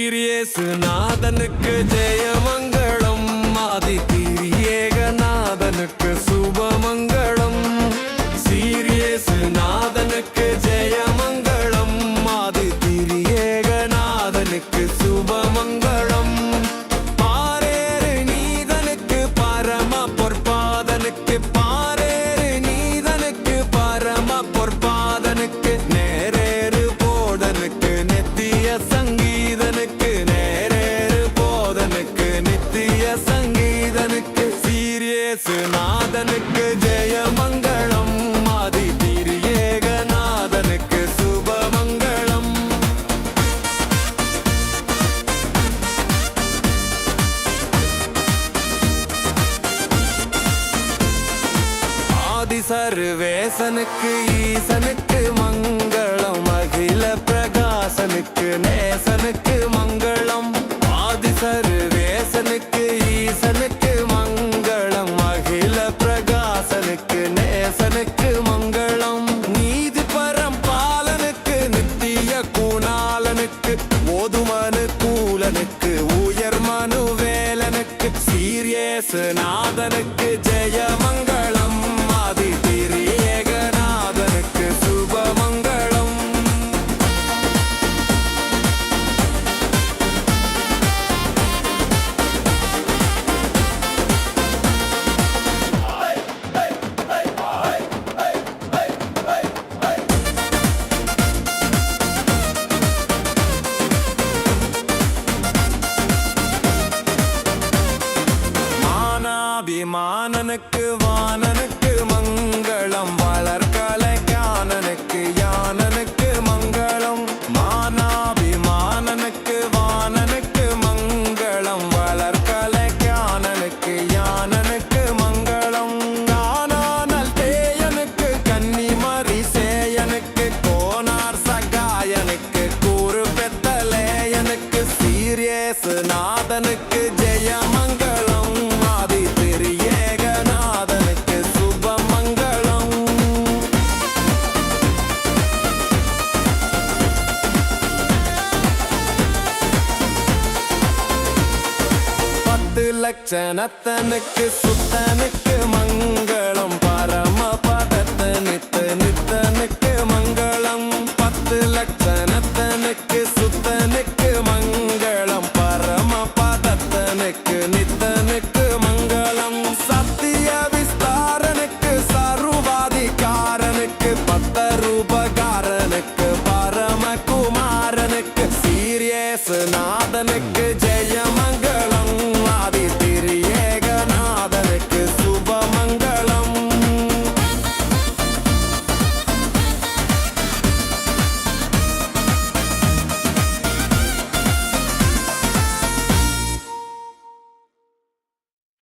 Serious நாதனுக்கு ஜெயமங்களம், ஆதித்யேகநாதனுக்கு சுபமங்களம். Serious நாதனுக்கு ஜெயமங்களம், ஆதித்யேகநாதனுக்கு சுபமங்களம். பாரேறு நீதனுக்கு பரம பொற்பாதனுக்கு, பாரேறு நீதனுக்கு பரம பொற்பாதனுக்கு, நேரேறு போதனுக்கு நித்திய சங்கீதனுக்கு, நேரேறு போதனுக்கு நித்திய சங்கீதனுக்கு. சீரியஸ் நாதனுக்கு ஜெயமங்களம், ஆதித்யேகநாதனுக்கு சுபமங்களம். ஆதி சர்வேசனுக்கு ஈசனுக்கு மங்களம், அகில பிரகாசனுக்கு நேசனுக்கு மங்களம். ஆதி சர்வேசனுக்கு ஈசனுக்கு மங்களம், அகில பிரகாசனுக்கு நேசனுக்கு மங்களம். நீதி பரம்பாலனுக்கு நித்திய குணாலனுக்கு, ஓதுமனு கூலனுக்கு உயர் மனுவேலனுக்கு. சீரியஸ் நாதனுக்கு ஜெயமங்களம், ஆதித்யேகநாதனுக்கு சுபமங்களம். மானாபிமானனுக்கு வானனுக்கு மங்களம், வளர்கலைக்கானனுக்கு யானனுக்கு மங்களம். மானாபிமானனுக்கு வானனுக்கு மங்களம், வளர்கலைக்கானனுக்கு யானனுக்கு மங்களம். காணானல் தேயனுக்கு கன்னிமரி சேயனுக்கு, கோனார் சகாயனுக்கு கூறு பெத்தலேயனுக்கு. சீரியஸ் நாதனுக்கு ஜெயமங்களம், ஆதித்யேகநாதனுக்கு சுபமங்களம். பத்து லட்சணத்தனுக்கு சுத்தனுக்கு மங்களம், பரம பதத்தனுக்கு நித்தனுக்கு மங்களம். பத்து லட்சணத்தனுக்கு சுத்தனுக்கு மங்களம், பரம பதத்தனுக்கு நித்தனுக்கு மங்களம். சத்திய விஸ்தாரனுக்கு சர்வாதிகாரனுக்கு, பத்தரூபகாரனுக்கு பரமகுமாரனுக்கு. சீரியஸ் நாதனுக்கு ஜெயமங்களம்,